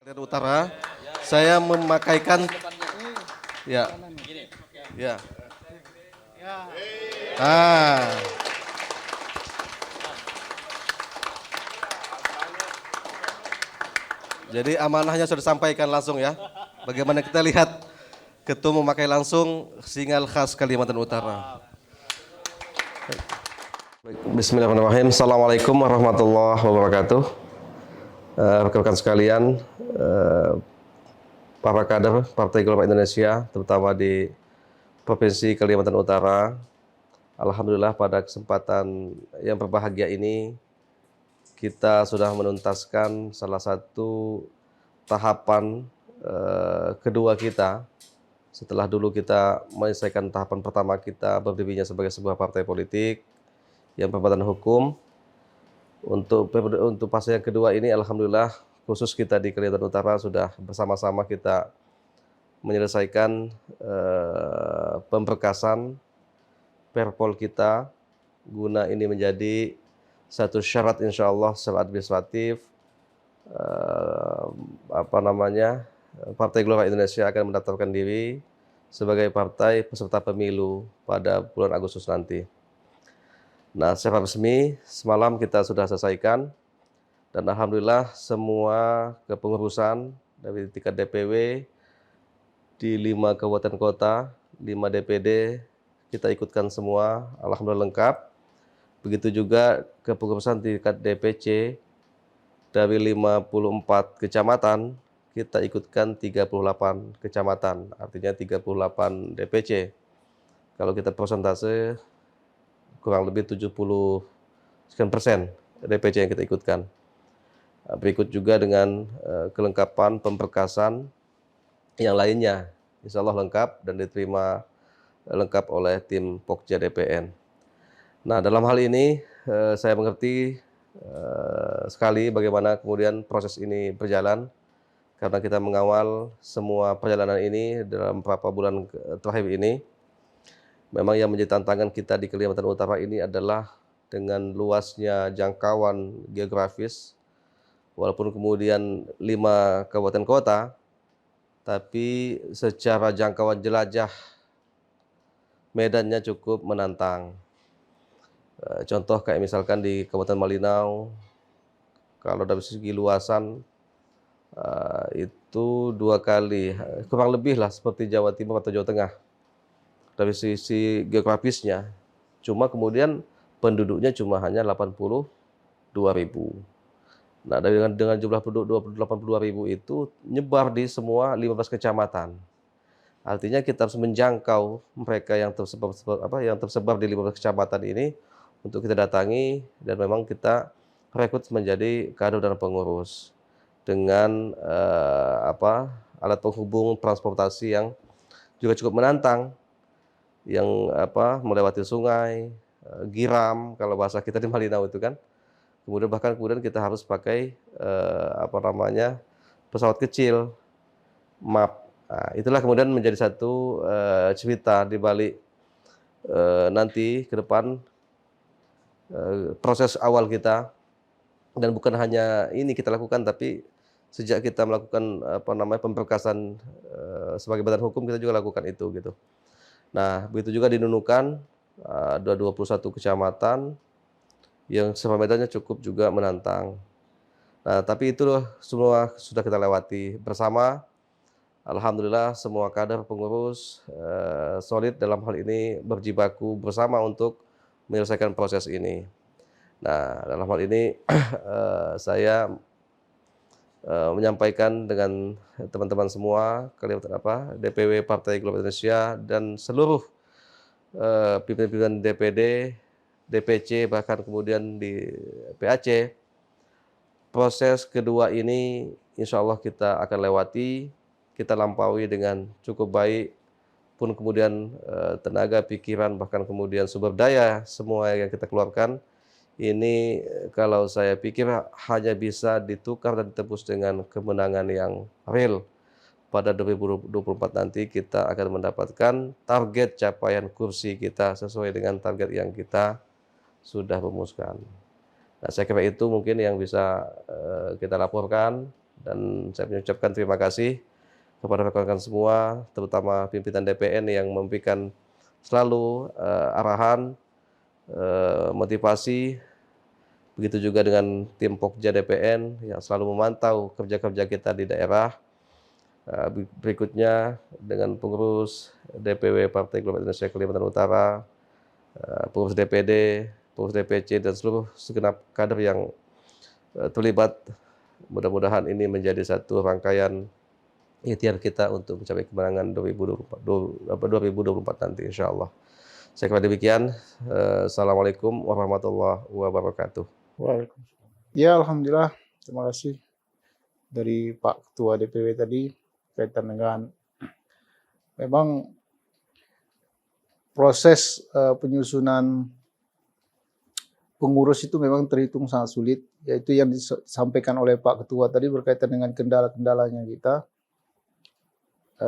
Partai Utara, saya memakaikan ya, ya. Ah, jadi amanahnya sudah disampaikan langsung ya. Bagaimana kita lihat ketua memakai langsung singal khas Kalimantan Utara. Bismillahirrahmanirrahim. Assalamualaikum warahmatullahi wabarakatuh. Rekan-rekan sekalian, para kader Partai Golongan Indonesia, terutama di Provinsi Kalimantan Utara. Alhamdulillah pada kesempatan yang berbahagia ini, kita sudah menuntaskan salah satu tahapan kedua kita. Setelah dulu kita menyelesaikan tahapan pertama kita berdirinya sebagai sebuah partai politik yang berbadan hukum. Untuk fase yang kedua ini, alhamdulillah khusus kita di Kalimantan Utara sudah bersama-sama kita menyelesaikan pemberkasan perpol kita, guna ini menjadi satu syarat insya Allah secara administratif Partai Golongan Indonesia akan mendaftarkan diri sebagai partai peserta pemilu pada bulan Agustus nanti. Nah, secara resmi semalam kita sudah selesaikan dan alhamdulillah semua kepengurusan dari tingkat DPW di 5 kabupaten kota, 5 DPD kita ikutkan semua, alhamdulillah lengkap. Begitu juga kepengurusan tingkat DPC dari 54 kecamatan kita ikutkan 38 kecamatan, artinya 38 DPC. Kalau kita persentase kurang lebih 70% DPC yang kita ikutkan. Berikut juga dengan kelengkapan pemberkasan yang lainnya, insya Allah lengkap dan diterima lengkap oleh tim Pokja DPN. Nah, dalam hal ini saya mengerti sekali bagaimana kemudian proses ini berjalan, karena kita mengawal semua perjalanan ini dalam beberapa bulan terakhir ini. Memang yang menjadi tantangan kita di Kalimantan Utara ini adalah dengan luasnya jangkauan geografis, walaupun kemudian 5 kabupaten kota, tapi secara jangkauan jelajah medannya cukup menantang. Contoh kayak misalkan di Kabupaten Malinau, kalau dari segi luasan itu 2 kali, kurang lebih lah seperti Jawa Timur atau Jawa Tengah dari sisi geografisnya. Cuma kemudian penduduknya cuma hanya 82.000. Nah, dengan jumlah penduduk 82.000 itu nyebar di semua 15 kecamatan. Artinya kita harus menjangkau mereka yang tersebar di 15 kecamatan ini untuk kita datangi, dan memang kita rekrut menjadi kader dan pengurus dengan alat penghubung transportasi yang juga cukup menantang, yang melewati sungai, giram kalau bahasa kita di Malinau itu kan. Kemudian kita harus pakai pesawat kecil, map. Nah, itulah kemudian menjadi satu cerita di balik nanti ke depan proses awal kita. Dan bukan hanya ini kita lakukan, tapi sejak kita melakukan pemberkasan sebagai badan hukum, kita juga lakukan itu gitu. Nah, begitu juga di Nunukan, ada 21 kecamatan yang secara medannya cukup juga menantang. Nah, tapi itu semua sudah kita lewati bersama. Alhamdulillah semua kader pengurus solid dalam hal ini, berjibaku bersama untuk menyelesaikan proses ini. Nah, dalam hal ini saya menyampaikan dengan teman-teman semua DPW Partai Golongan Indonesia dan seluruh pimpinan DPD, DPC, bahkan kemudian di PAC, proses kedua ini insya Allah kita akan lewati, kita lampaui dengan cukup baik, pun kemudian tenaga, pikiran, bahkan kemudian sumber daya semua yang kita keluarkan, ini kalau saya pikir hanya bisa ditukar dan ditebus dengan kemenangan yang real. Pada 2024 nanti kita akan mendapatkan target capaian kursi kita sesuai dengan target yang kita sudah rumuskan. Nah, saya kira itu mungkin yang bisa kita laporkan Dan saya mengucapkan terima kasih kepada rekan-rekan semua, terutama pimpinan DPN yang memberikan selalu arahan, motivasi, begitu juga dengan tim Pokja DPN yang selalu memantau kerja-kerja kita di daerah. Berikutnya dengan pengurus DPW Partai Golkar Indonesia Kalimantan Utara, pengurus DPD, pengurus DPC, dan seluruh segenap kader yang terlibat. Mudah-mudahan ini menjadi satu rangkaian ikhtiar kita untuk mencapai kemenangan 2024 nanti, insya Allah. Saya kira demikian. Assalamualaikum warahmatullahi wabarakatuh. Waalaikumsalam. Ya, alhamdulillah. Terima kasih dari Pak Ketua DPW tadi kaitan dengan memang proses penyusunan pengurus itu memang terhitung sangat sulit, yaitu yang disampaikan oleh Pak Ketua tadi berkaitan dengan kendala-kendalanya kita,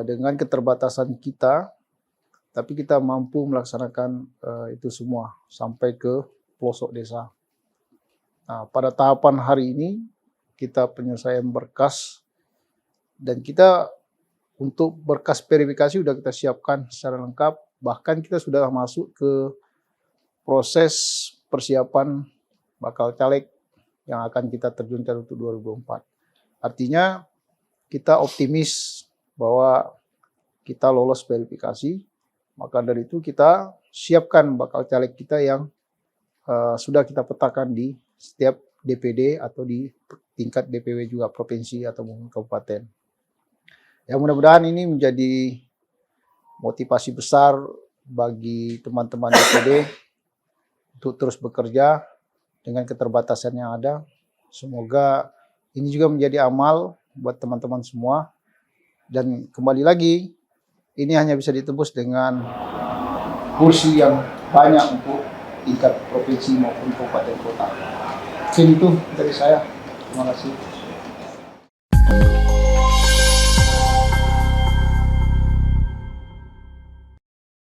dengan keterbatasan kita, tapi kita mampu melaksanakan itu semua sampai ke pelosok desa. Nah, pada tahapan hari ini kita penyelesaian berkas, dan kita untuk berkas verifikasi sudah kita siapkan secara lengkap, bahkan kita sudah masuk ke proses persiapan bakal caleg yang akan kita terjunkan untuk 2024. Artinya kita optimis bahwa kita lolos verifikasi, maka dari itu kita siapkan bakal caleg kita yang sudah kita petakan di setiap DPD atau di tingkat DPW juga provinsi atau mungkin kabupaten. Ya, mudah-mudahan ini menjadi motivasi besar bagi teman-teman DPD untuk terus bekerja dengan keterbatasan yang ada. Semoga ini juga menjadi amal buat teman-teman semua. Dan kembali lagi, ini hanya bisa ditembus dengan kursi yang banyak untuk tingkat provinsi maupun kabupaten kota. Mungkin itu dari saya. Terima kasih.